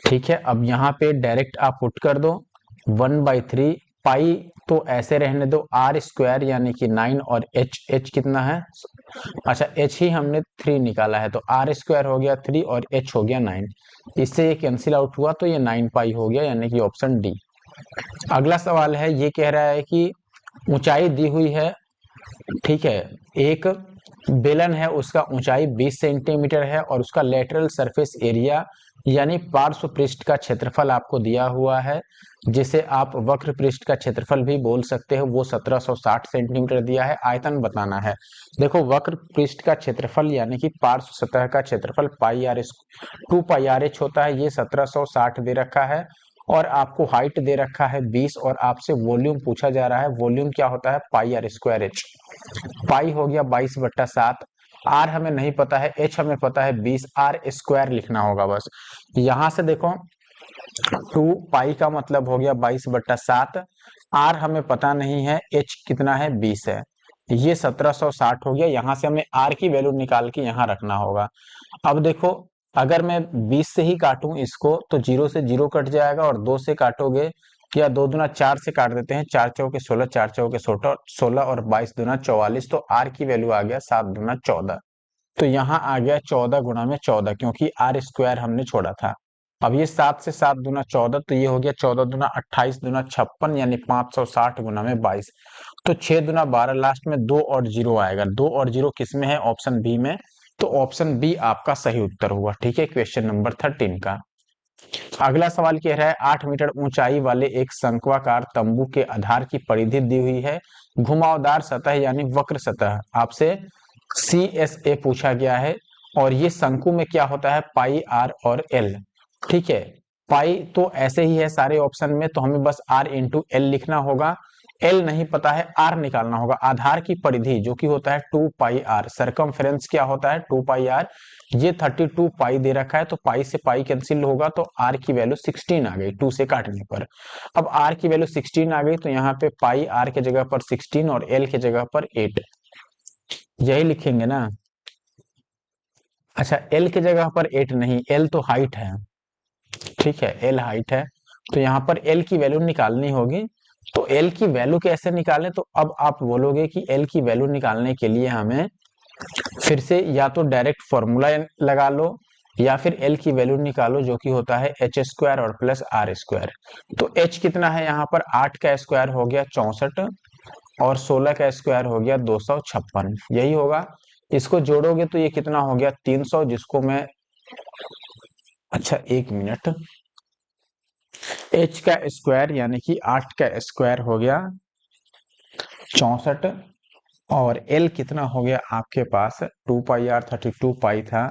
ठीक है, अब यहाँ पे डायरेक्ट आप पुट कर दो 1/3 पाई, तो ऐसे रहने दो, आर स्क्वायर यानी कि 9, और एच कितना है, अच्छा एच ही हमने 3 निकाला है, तो आर स्क्वायर हो गया 3 और एच हो गया 9, इससे ये कैंसिल आउट हुआ तो ये 9 पाई हो गया, यानी कि ऑप्शन डी। अगला सवाल है, ये कह रहा है कि ऊंचाई दी हुई है, ठीक है, एक बेलन है उसका ऊंचाई 20 सेंटीमीटर है, और उसका लेटरल सरफेस एरिया यानी पार्श्व पृष्ठ का क्षेत्रफल आपको दिया हुआ है, जिसे आप वक्र पृष्ठ का क्षेत्रफल भी बोल सकते हो, वो 1760 सेंटीमीटर दिया है। आयतन बताना है। देखो वक्र पृष्ठ का क्षेत्रफल यानी कि पार्श्व सतह का क्षेत्रफल पाई आर 2πr/h होता है, ये 1760 दे रखा है, और आपको हाइट दे रखा है 20, और आपसे वॉल्यूम पूछा जा रहा है, वॉल्यूम क्या होता है पाई आर स्क्वायर एच। पाई हो गया 22/7, आर हमें नहीं पता है, एच हमें पता है 20, आर स्क्वायर लिखना होगा बस। यहां से देखो 2 पाई का मतलब हो गया 22/7, आर हमें पता नहीं है, एच कितना है 20 है, ये 1760 हो गया। यहां से हमें आर की वैल्यू निकाल के यहां रखना होगा। अब देखो अगर मैं 20 से ही काटूं इसको तो 0 से 0 कट जाएगा, और 2 से काटोगे या 2 दूना 4 से काट देते हैं, 4 चौके 16, 4 चौके 16 और 22 दूना 44, तो आर की वैल्यू आ गया 7 दूना 14। तो यहाँ आ गया 14 गुणा में 14, क्योंकि आर स्क्वायर हमने छोड़ा था। अब ये 7 से 7 दूना 14, तो ये हो गया 14 दूना 28 दूना 56, यानी 560 गुणा में 22। तो 6 दूना 12, लास्ट में 2 और 0 आएगा। 2 और 0 किस में है? ऑप्शन बी में। तो ऑप्शन बी आपका सही उत्तर हुआ। ठीक है, क्वेश्चन नंबर 13 का। अगला सवाल कह रहा है 8 मीटर ऊंचाई वाले एक शंक्वाकार तंबू के आधार की परिधि दी हुई है, घुमावदार सतह यानी वक्र सतह आपसे CSA पूछा गया है। और ये शंकु में क्या होता है? पाई, आर और एल। ठीक है, पाई तो ऐसे ही है सारे ऑप्शन में, तो हमें बस आर इंटू एल लिखना होगा। एल नहीं पता है, आर निकालना होगा। आधार की परिधि जो कि होता है 2 पाई आर, सरकमफ्रेंस क्या होता है? 2 पाई आर। ये 32 पाई दे रखा है, तो पाई से पाई कैंसिल होगा, तो आर की वैल्यू 16 आ गई 2 से काटने पर। अब आर की वैल्यू 16 आ गई, तो यहाँ पे पाई आर के जगह पर 16 और एल के जगह पर 8, यही लिखेंगे ना। अच्छा, एल के जगह पर 8 नहीं, एल तो हाइट है। ठीक है, एल हाइट है, तो यहाँ पर एल की वैल्यू निकालनी होगी। तो एल की वैल्यू कैसे निकालें? तो अब आप बोलोगे कि एल की वैल्यू निकालने के लिए हमें फिर से या तो डायरेक्ट फॉर्मूला लगा लो, या फिर एल की वैल्यू निकालो, जो कि होता है एच स्क्वायर और प्लस आर स्क्वायर। तो एच कितना है यहाँ पर? 8 का स्क्वायर हो गया 64, और 16 का स्क्वायर हो गया 256, यही होगा। इसको जोड़ोगे तो ये कितना हो गया? 300, जिसको मैं, अच्छा एक मिनट, एच का स्क्वायर यानी कि 8 का स्क्वायर हो गया 64, और एल कितना हो गया आपके पास? 2 पाई आर 32 पाई था,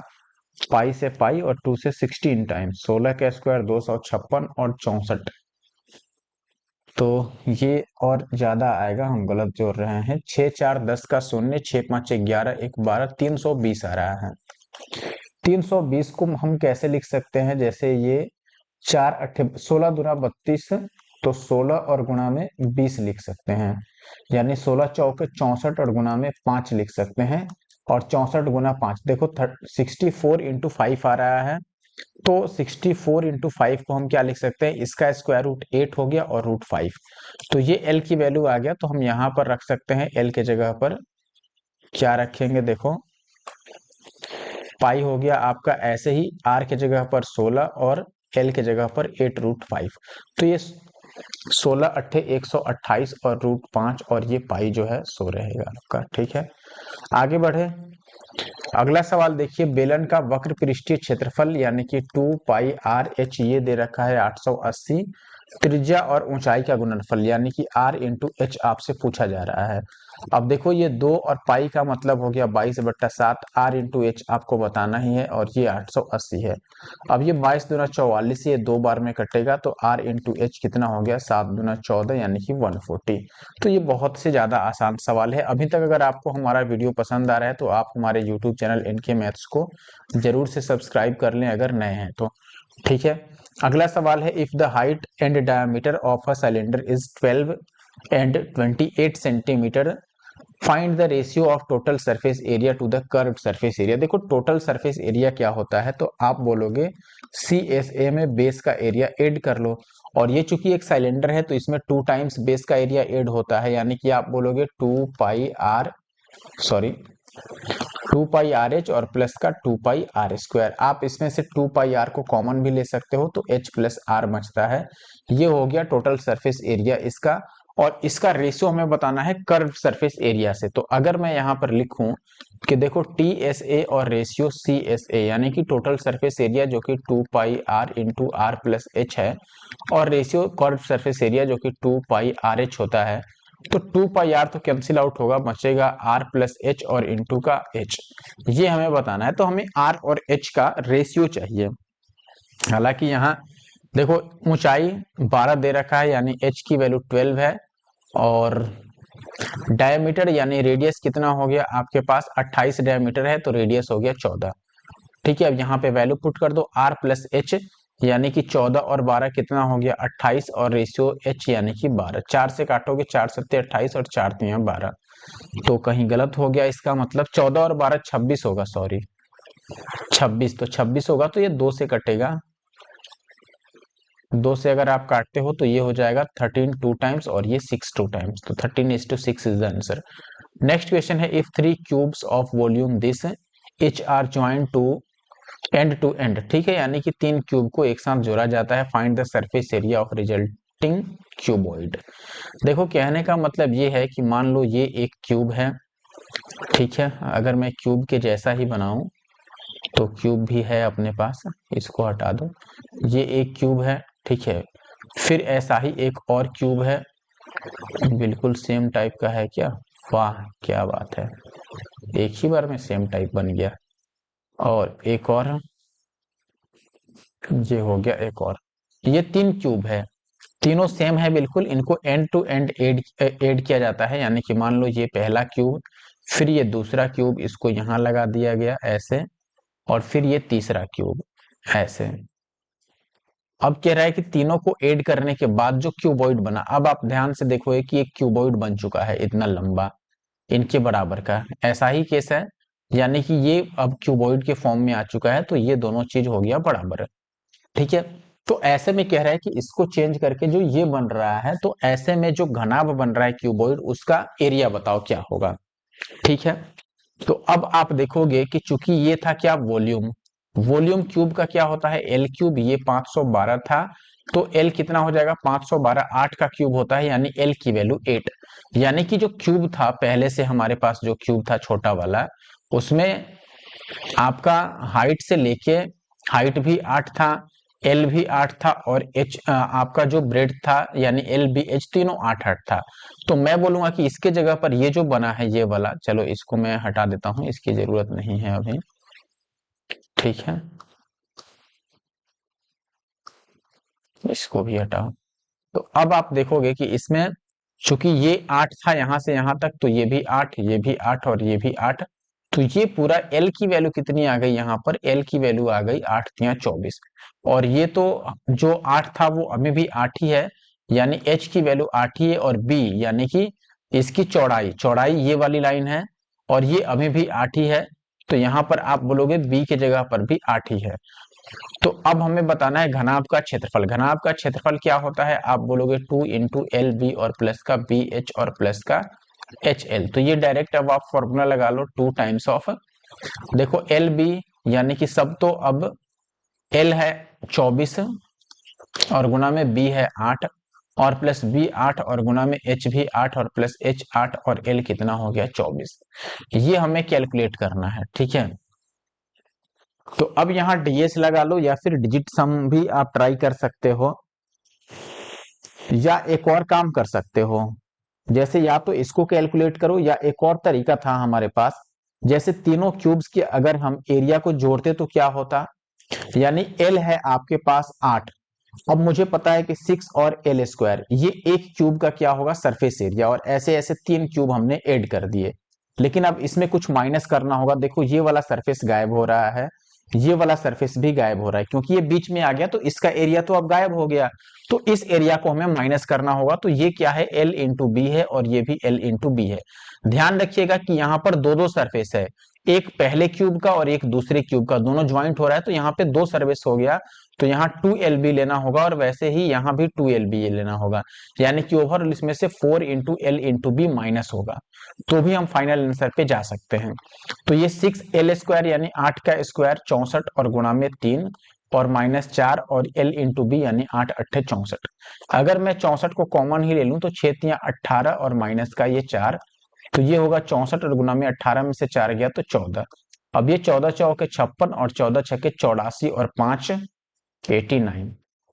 पाई से पाई और 2 से 16 टाइम्स, 16 का स्क्वायर 256 और 64, तो ये और ज्यादा आएगा, हम गलत जोड़ रहे हैं। 6 4 10 का शून्य, 6 5 11 1 12, 320 आ रहा है। 320 को हम कैसे लिख सकते हैं? जैसे ये 4 अट्ठे 16 दूना 32, तो 16 और गुणा में 20 लिख सकते हैं, यानी 16 चौके 64 और गुणा में 5 लिख सकते हैं। और 64 गुना 5 देखो 64 इंटू 5 आ रहा है, तो 64 इंटू 5 को हम क्या लिख सकते हैं? इसका स्क्वायर रूट 8 हो गया और रूट 5, तो ये एल की वैल्यू आ गया। तो हम यहाँ पर रख सकते हैं एल के जगह पर क्या रखेंगे? देखो पाई हो गया आपका ऐसे ही, आर के जगह पर 16 और एल के जगह पर 8 रूट 5, तो ये 16 अट्ठे 128 और रूट 5, और ये पाई जो है 100 रहेगा आपका। ठीक है, आगे बढ़े। अगला सवाल देखिए, बेलन का वक्र पृष्ठीय क्षेत्रफल यानी कि 2 पाई आर एच ये दे रखा है 880, त्रिज्या और ऊंचाई का गुणनफल यानी कि आर इंटू एच आपसे पूछा जा रहा है। अब देखो ये 2 और पाई का मतलब हो गया 22/7, आर इंटू एच आपको बताना ही है, और ये 880 है। अब ये 22 दूना 44, ये 2 बार में कटेगा, तो आर इंटू एच कितना हो गया? 7 दूना 14, यानी कि 140। तो ये बहुत से ज्यादा आसान सवाल है। अभी तक अगर आपको हमारा वीडियो पसंद आ रहा है तो आप हमारे यूट्यूब चैनल एनके मैथ्स को जरूर से सब्सक्राइब कर लें अगर नए हैं तो। ठीक है, अगला सवाल है, if the height and diameter of a cylinder is 12 and 28 centimetre, find the ratio of total surface area to the curved surface area. देखो टोटल सरफेस एरिया क्या होता है, तो आप बोलोगे CSA में बेस का एरिया ऐड कर लो, और ये चूंकि एक सिलेंडर है तो इसमें 2 टाइम्स बेस का एरिया ऐड होता है, यानी कि आप बोलोगे 2 pi r, sorry 2 pi r h और प्लस का 2 पाई आर स्क्वायर। आप इसमें से 2 पाई आर को कॉमन भी ले सकते हो, तो एच प्लस आर बचता है। ये हो गया टोटल सरफेस एरिया इसका, और इसका रेशियो हमें बताना है कर्व सरफेस एरिया से। तो अगर मैं यहाँ पर लिखूं कि देखो TSA और रेशियो CSA यानी कि टोटल सरफेस एरिया जो कि 2 pi r into r plus h है, और रेशियो कर्व सरफेस एरिया जो कि 2 पाई आर एच होता है, तो 2 पाई आर तो कैंसिल आउट होगा, बचेगा आर प्लस एच और इंटू का एच, ये हमें बताना है। तो हमें आर और एच का रेशियो चाहिए। हालांकि यहाँ देखो ऊंचाई 12 दे रखा है, यानी एच की वैल्यू 12 है, और डायमीटर यानी रेडियस कितना हो गया आपके पास? 28 डायमीटर है, तो रेडियस हो गया 14। ठीक है, अब यहाँ पे वैल्यू पुट कर दो, आर प्लस एच यानी कि 14 और 12 कितना हो गया? 28, और रेशियो एच यानी कि 12, 4 से काटोगे 4 सत्ते 28 और 4 तिया 12, तो कहीं गलत हो गया, इसका मतलब 14 और 12 26 होगा, सॉरी 26, तो 26 होगा, तो ये 2 से कटेगा, 2 से अगर आप काटते हो तो ये हो जाएगा 13 टू टाइम्स और ये 6 टू टाइम्स, तो 13:6 is the answer. Next question है, if 3 cubes of volume this each are joint to end, ठीक है, यानी कि 3 क्यूब को एक साथ जोड़ा जाता है, find the surface area of resulting cuboid. देखो कहने का मतलब ये है कि मान लो ये एक क्यूब है, ठीक है, अगर मैं क्यूब के जैसा ही बनाऊं तो क्यूब भी है अपने पास, इसको हटा दो, ये एक क्यूब है, ठीक है, फिर ऐसा ही एक और क्यूब है, बिल्कुल सेम टाइप का है क्या, वाह क्या बात है, एक ही बार में सेम टाइप बन गया, और एक और, ये हो गया एक और, ये 3 क्यूब है, तीनों सेम है बिल्कुल, इनको एंड टू एंड ऐड किया जाता है, यानी कि मान लो ये पहला क्यूब, फिर ये दूसरा क्यूब, इसको यहाँ लगा दिया गया ऐसे, और फिर ये तीसरा क्यूब ऐसे। अब कह रहा है कि तीनों को ऐड करने के बाद जो क्यूबॉइड बना, अब आप ध्यान से देखोगे कि एक क्यूबॉइड बन चुका है इतना लंबा, इनके बराबर का, ऐसा ही केस है, यानी कि ये अब क्यूबॉइड के फॉर्म में आ चुका है, तो ये दोनों चीज हो गया बराबर, ठीक है। तो ऐसे में कह रहा है कि इसको चेंज करके जो ये बन रहा है, तो ऐसे में जो घनाभ बन रहा है क्यूबॉइड, उसका एरिया बताओ क्या होगा, ठीक है। तो अब आप देखोगे कि चूंकि ये था क्या, वॉल्यूम, वॉल्यूम क्यूब का क्या होता है, एल क्यूब, ये 512 था, तो एल कितना हो जाएगा, 512 8 का क्यूब होता है, यानी एल की वैल्यू 8, यानी कि जो क्यूब था पहले से हमारे पास, जो क्यूब था छोटा वाला, उसमें आपका हाइट से लेके, हाइट भी 8 था, एल भी 8 था, और एच आपका जो ब्रेड था, यानी एल बी एच, तीनों 8 8 था। तो मैं बोलूंगा कि इसके जगह पर ये जो बना है ये वाला, चलो इसको मैं हटा देता हूं, इसकी जरूरत नहीं है अभी, ठीक है, इसको भी हटाओ। तो अब आप देखोगे कि इसमें चूंकि ये 8 था यहां से यहां तक, तो ये भी 8, ये भी 8 और ये भी 8, तो ये पूरा एल की वैल्यू कितनी आ गई, यहाँ पर एल की वैल्यू आ गई 8 तिया 24, और ये तो जो 8 था वो अभी भी 8 ही है, यानी एच की वैल्यू 8 ही है, और बी यानी कि इसकी चौड़ाई, चौड़ाई ये वाली लाइन है, और ये अभी भी 8 ही है, तो यहाँ पर आप बोलोगे बी की जगह पर भी 8 ही है। तो अब हमें बताना है घनाभ का क्षेत्रफल, घनाभ का क्षेत्रफल क्या होता है, आप बोलोगे 2 इंटू एल बी और प्लस का बी एच और प्लस का एच एल, तो ये डायरेक्ट अब आप फॉर्मूला लगा लो, 2 टाइम्स ऑफ, देखो एल बी, यानी कि सब तो अब एल है 24 और गुना में बी है 8, और प्लस बी 8 और गुना में एच भी 8 और प्लस एच 8, और एल कितना हो गया 24, ये हमें कैलकुलेट करना है, ठीक है। तो अब यहाँ डीएस लगा लो, या फिर डिजिट सम भी आप ट्राई कर सकते हो, या एक और काम कर सकते हो, जैसे या तो इसको कैलकुलेट करो, या एक और तरीका था हमारे पास, जैसे तीनों क्यूब्स के अगर हम एरिया को जोड़ते तो क्या होता, यानी एल है आपके पास 8, अब मुझे पता है कि 6 और एल स्क्वायर, ये एक क्यूब का क्या होगा, सरफेस एरिया, और ऐसे ऐसे 3 क्यूब हमने ऐड कर दिए, लेकिन अब इसमें कुछ माइनस करना होगा, देखो ये वाला सरफेस गायब हो रहा है, ये वाला सरफेस भी गायब हो रहा है, क्योंकि ये बीच में आ गया, तो इसका एरिया तो अब गायब हो गया, तो इस एरिया को हमें माइनस करना होगा, तो ये क्या है, एल इंटू बी है, और ये भी एल इंटू बी है। ध्यान रखिएगा कि यहाँ पर दो दो सरफेस है, एक पहले क्यूब का और एक दूसरे क्यूब का, दोनों ज्वाइंट हो रहा है, तो यहाँ पे दो सरफेस हो गया, तो यहाँ 2LB लेना होगा, और वैसे ही यहाँ भी 2LB लेना होगा, यानी कि ओवरऑल इसमें से 4 into L into B minus होगा, तो भी हम फाइनल आंसर पे जा सकते हैं। तो ये 6L स्क्वायर यानी 8 का स्क्वायर 64 और गुणा में 3 और माइनस 4 और L इंटू बी यानी 8 अट्ठे 64, अगर मैं 64 को कॉमन ही ले लूं तो 6 तिया 18 और माइनस का ये 4, तो ये होगा 64 और गुना में 18 में से 4 गया तो 14, अब ये 14 चौके 56 और 14 छके 84 और 5 89,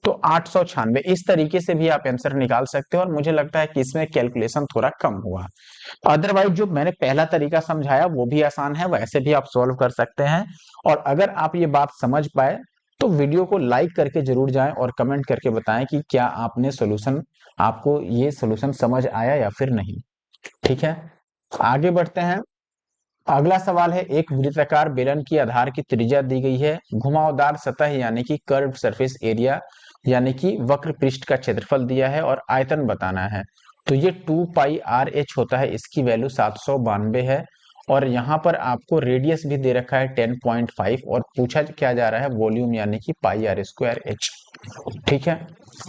तो 896, इस तरीके से भी आप आंसर निकाल सकते हो, और मुझे लगता है कि इसमें कैलकुलेशन थोड़ा कम हुआ। अदरवाइज जो मैंने पहला तरीका समझाया वो भी आसान है, वैसे भी आप सॉल्व कर सकते हैं, और अगर आप ये बात समझ पाए तो वीडियो को लाइक करके जरूर जाएं, और कमेंट करके बताएं कि क्या आपने सोल्यूशन, आपको ये सोल्यूशन समझ आया या फिर नहीं, ठीक है। आगे बढ़ते हैं, अगला सवाल है, एक वृत्ताकार बेलन की आधार की त्रिज्या दी गई है, घुमावदार सतह यानी कि कर्व सरफेस एरिया यानी कि वक्र पृष्ठ का क्षेत्रफल दिया है, और आयतन बताना है, तो ये 2 पाई आर एच होता है, इसकी वैल्यू 792 है, और यहाँ पर आपको रेडियस भी दे रखा है 10.5, और पूछा क्या जा रहा है वॉल्यूम यानी कि पाई आर स्क्वायर एच, ठीक है।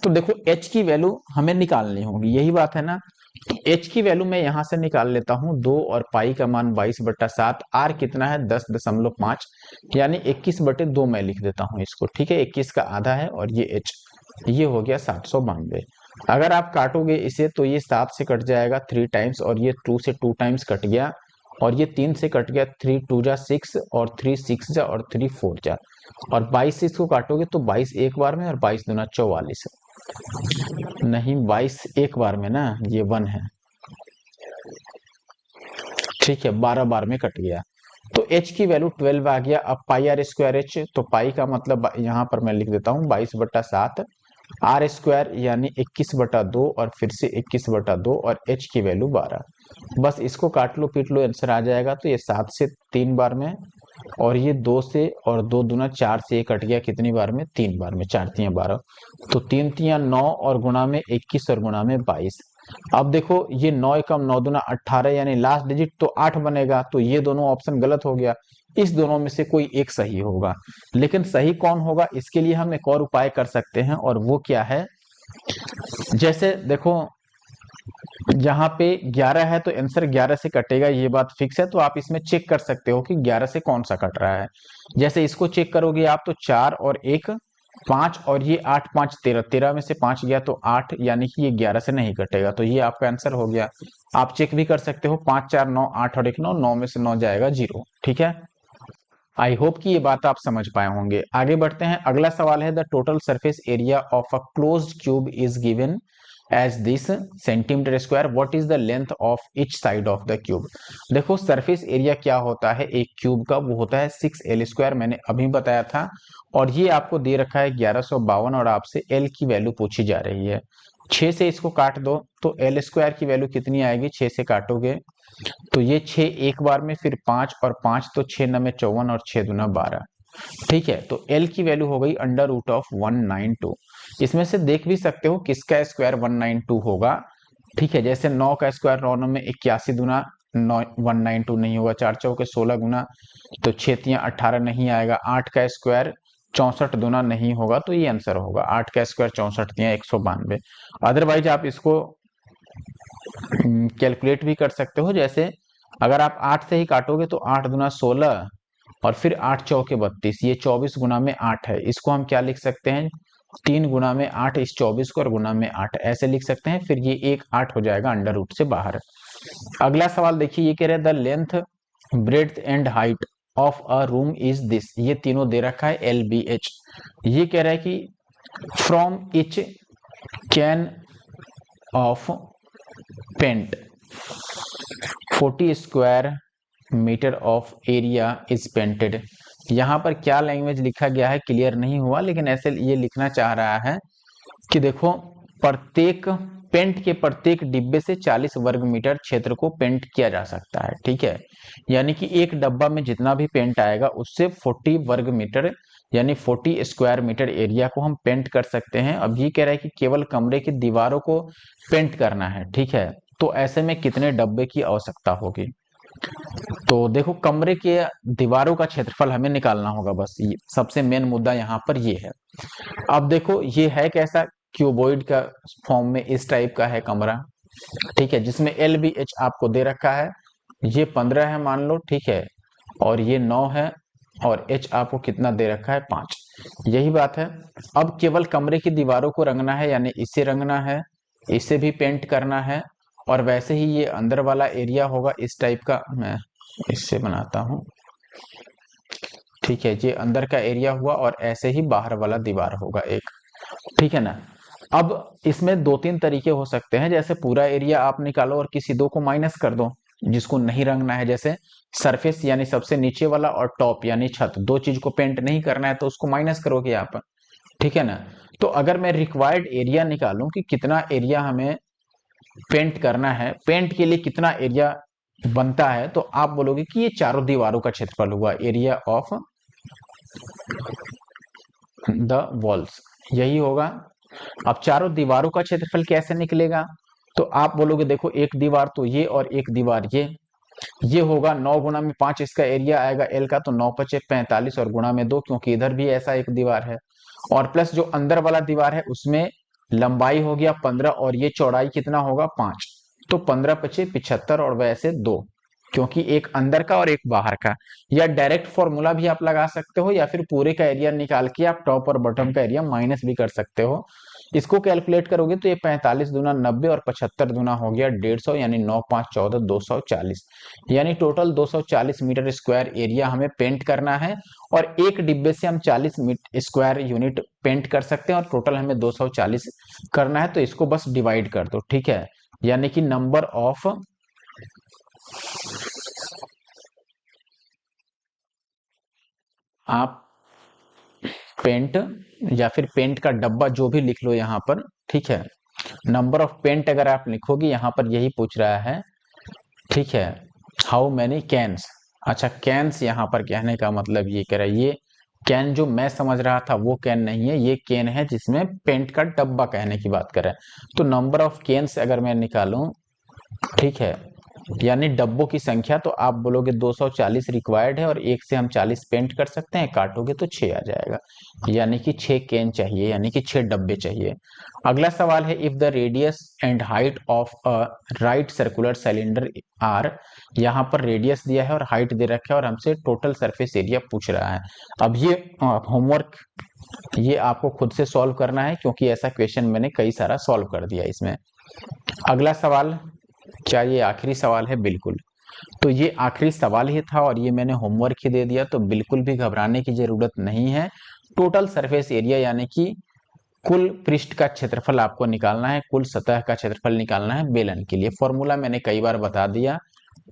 तो देखो h की वैल्यू हमें निकालनी होगी, यही बात है ना। तो h की वैल्यू मैं यहां से निकाल लेता हूं 2 और पाई का मान 22/7, r कितना है 10.5, यानी 21/2 मैं लिख देता हूं इसको, ठीक है। 21 का आधा है और ये h, ये हो गया 792। अगर आप काटोगे इसे तो ये 7 से कट जाएगा 3 टाइम्स, और ये 2 से 2 टाइम्स कट गया, और ये 3 से कट गया, 3 2 जा 6 और 3 6 जा और 3 4 जा, और 22 से इसको काटोगे तो 22 एक बार में और 22 दूना 44, नहीं 22 एक बार में ना, ये 1 है, ठीक है, 12 बार में कट गया। तो h की वैल्यू 12 आ गया। अब पाई आर स्क्वायर एच, तो पाई का मतलब यहां पर मैं लिख देता हूं 22/7, आर स्क्वायर यानी 21/2, और फिर से 21/2, और h की वैल्यू 12। बस इसको काट लो पीट लो, आंसर आ जाएगा। तो ये 7 से 3 बार में, और ये 2 से, और 2 दूना 4 से, ये कट गया कितनी बार में, 3 बार में, 4 तियां 12, तो 3 तियां 9, और गुणा में 21 और गुणा में 22। अब देखो ये 9 कम 9 दूना 18, यानी लास्ट डिजिट तो 8 बनेगा, तो ये दोनों ऑप्शन गलत हो गया। इस दोनों में से कोई एक सही होगा, लेकिन सही कौन होगा इसके लिए हम एक और उपाय कर सकते हैं, और वो क्या है, जैसे देखो यहाँ पे 11 है तो आंसर 11 से कटेगा, ये बात फिक्स है। तो आप इसमें चेक कर सकते हो कि 11 से कौन सा कट रहा है। जैसे इसको चेक करोगे आप तो 4 और 1 5, और ये 8 5 13, 13 में से 5 गया तो 8, यानी कि ये 11 से नहीं कटेगा, तो ये आपका आंसर हो गया। आप चेक भी कर सकते हो, 5 4 9, 8 और 1 9, 9 में से 9 जाएगा 0, ठीक है। आई होप कि ये बात आप समझ पाए होंगे। आगे बढ़ते हैं, अगला सवाल है, the total surface area of a closed cube is given as this centimetre square, what is the length of each side of the cube. देखो सरफेस एरिया क्या होता है एक क्यूब का, वो होता है 6l², मैंने अभी बताया था, और ये आपको दे रखा है 1152, और आपसे l की वैल्यू पूछी जा रही है। 6 से इसको काट दो तो l² की वैल्यू कितनी आएगी, 6 से काटोगे तो ये 6 एक बार में, फिर 5 और 5, तो 6 9 54, और 6 दूना 12, ठीक है। तो l की वैल्यू हो गई √192। इसमें से देख भी सकते हो किसका स्क्वायर 192 होगा, ठीक है। जैसे 9 का स्क्वायर 9 में 81 दूना 9 192 नहीं होगा, 4 चौके 16 गुना, तो 6 तियां 18 नहीं आएगा। 8 का स्क्वायर 64 दूना नहीं होगा, तो ये आंसर होगा 8 का स्क्वायर 64 तियां 192। अदरवाइज आप इसको कैलकुलेट भी कर सकते हो, जैसे अगर आप 8 से ही काटोगे तो 8 दूना 16, और फिर 8 चौके 32, ये 24 गुना में 8 है, इसको हम क्या लिख सकते हैं 3 गुना में 8, इस 24 को, और गुना में 8 ऐसे लिख सकते हैं, फिर ये एक 8 हो जाएगा अंडर रूट से बाहर। अगला सवाल देखिए, ये कह रहे हैं the length breadth and height of a room is this, ये तीनों दे रखा है LBH। ये कह रहा है कि from each can of paint 40 square metre of area is painted. यहां पर क्या लैंग्वेज लिखा गया है क्लियर नहीं हुआ, लेकिन ऐसे ये लिखना चाह रहा है कि देखो प्रत्येक पेंट के प्रत्येक डिब्बे से 40 वर्ग मीटर क्षेत्र को पेंट किया जा सकता है, ठीक है। यानी कि एक डब्बा में जितना भी पेंट आएगा उससे 40 वर्ग मीटर यानी 40 स्क्वायर मीटर एरिया को हम पेंट कर सकते हैं। अब ये कह रहा है कि केवल कमरे की दीवारों को पेंट करना है, ठीक है। तो ऐसे में कितने डब्बे की आवश्यकता होगी, तो देखो कमरे के दीवारों का क्षेत्रफल हमें निकालना होगा, बस ये सबसे मेन मुद्दा यहाँ पर ये है। अब देखो ये है कैसा, क्यूबॉइड का फॉर्म में इस टाइप का है कमरा, ठीक है, जिसमें LBH आपको दे रखा है, ये 15 है मान लो, ठीक है, और ये 9 है, और H आपको कितना दे रखा है 5, यही बात है। अब केवल कमरे की दीवारों को रंगना है, यानी इसे रंगना है, इसे भी पेंट करना है, और वैसे ही ये अंदर वाला एरिया होगा इस टाइप का, मैं इससे बनाता हूं, ठीक है, ये अंदर का एरिया हुआ, और ऐसे ही बाहर वाला दीवार होगा एक, ठीक है ना। अब इसमें 2 3 तरीके हो सकते हैं, जैसे पूरा एरिया आप निकालो और किसी दो को माइनस कर दो जिसको नहीं रंगना है, जैसे सरफेस यानी सबसे नीचे वाला, और टॉप यानी छत, दो चीज को पेंट नहीं करना है तो उसको माइनस करोगे आप, ठीक है ना। तो अगर मैं रिक्वायर्ड एरिया निकालूं कि कितना एरिया हमें पेंट करना है, पेंट के लिए कितना एरिया बनता है, तो आप बोलोगे कि ये चारों दीवारों का क्षेत्रफल हुआ एरिया ऑफ द वॉल्स, यही होगा। अब चारों दीवारों का क्षेत्रफल कैसे निकलेगा, तो आप बोलोगे देखो एक दीवार तो ये और एक दीवार ये होगा 9 गुना में 5, इसका एरिया आएगा L का, तो 9 5 45, और गुणा में 2, क्योंकि इधर भी ऐसा एक दीवार है, और प्लस जो अंदर वाला दीवार है उसमें लंबाई हो गया 15 और ये चौड़ाई कितना होगा 5, तो 15 पचे 75 और वैसे 2, क्योंकि एक अंदर का और एक बाहर का। या डायरेक्ट फॉर्मूला भी आप लगा सकते हो या फिर पूरे का एरिया निकाल के आप टॉप और बॉटम का एरिया माइनस भी कर सकते हो। इसको कैलकुलेट करोगे तो ये 45 दूना 90 और 75 दूना हो गया 150, यानी 9 5 14 240, यानी टोटल 240 मीटर स्क्वायर एरिया हमें पेंट करना है। और एक डिब्बे से हम 40 स्क्वायर यूनिट पेंट कर सकते हैं और टोटल हमें 240 करना है, तो इसको बस डिवाइड कर दो, ठीक है। यानी कि नंबर ऑफ आप पेंट या फिर पेंट का डब्बा जो भी लिख लो यहाँ पर, ठीक है। नंबर ऑफ पेंट अगर आप लिखोगे यहाँ पर यही पूछ रहा है, ठीक है। हाउ मैनी कैंस, अच्छा कैंस यहाँ पर कहने का मतलब ये कह रहा है, ये कैन जो मैं समझ रहा था वो कैन नहीं है, ये कैन है जिसमें पेंट का डब्बा कहने की बात कर रहा है। तो नंबर ऑफ कैंस अगर मैं निकालूं, ठीक है, यानी डब्बों की संख्या, तो आप बोलोगे 240 रिक्वायर्ड है और एक से हम 40 पेंट कर सकते हैं, काटोगे तो 6 आ जाएगा, यानी कि 6 कैन चाहिए, यानी कि 6 डब्बे चाहिए। अगला सवाल है, if the radius and height of a right circular cylinder are, यहाँ पर रेडियस दिया है और हाइट दे रखा है और हमसे टोटल सरफेस एरिया पूछ रहा है। अब ये होमवर्क ये आपको खुद से सॉल्व करना है, क्योंकि ऐसा क्वेश्चन मैंने कई सारा सॉल्व कर दिया इसमें। अगला सवाल, क्या ये आखिरी सवाल है? बिल्कुल। तो ये आखिरी सवाल ही था और ये मैंने होमवर्क ही दे दिया, तो बिल्कुल भी घबराने की जरूरत नहीं है। टोटल सरफेस एरिया यानी कि कुल पृष्ठ का क्षेत्रफल आपको निकालना है, कुल सतह का क्षेत्रफल निकालना है बेलन के लिए। फॉर्मूला मैंने कई बार बता दिया,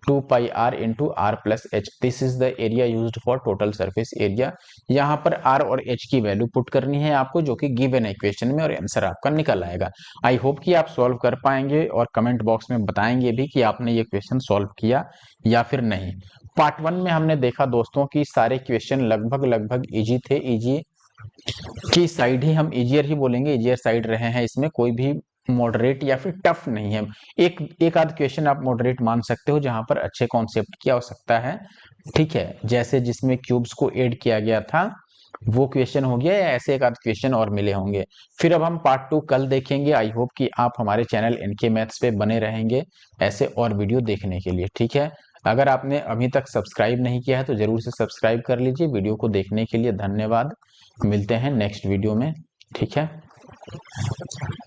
2 pi r into r plus h, this is the area used for total surface area. यहाँ पर आर और एच की वैल्यू पुट करनी है आपको, जो कि गिवन है क्वेश्चन में, और आंसर आपका निकल आएगा। आई होप कि आप सॉल्व कर पाएंगे और कमेंट बॉक्स में बताएंगे भी कि आपने ये क्वेश्चन सॉल्व किया या फिर नहीं। पार्ट 1 में हमने देखा दोस्तों कि सारे क्वेश्चन लगभग लगभग इजी थे, इजी की साइड ही हम इजियर ही बोलेंगे, इजियर साइड रहे हैं, इसमें कोई भी मॉडरेट या फिर टफ नहीं है। एक आध क्वेश्चन आप मॉडरेट मान सकते हो जहां पर अच्छे कॉन्सेप्ट की आवश्यकता है, ठीक है, जैसे जिसमें क्यूब्स को ऐड किया गया था वो क्वेश्चन हो गया, या ऐसे एक आध क्वेश्चन और मिले होंगे। फिर अब हम पार्ट 2 कल देखेंगे। आई होप कि आप हमारे चैनल एनके मैथ्स पे बने रहेंगे ऐसे और वीडियो देखने के लिए, ठीक है। अगर आपने अभी तक सब्सक्राइब नहीं किया है तो जरूर से सब्सक्राइब कर लीजिए। वीडियो को देखने के लिए धन्यवाद, मिलते हैं नेक्स्ट वीडियो में, ठीक है।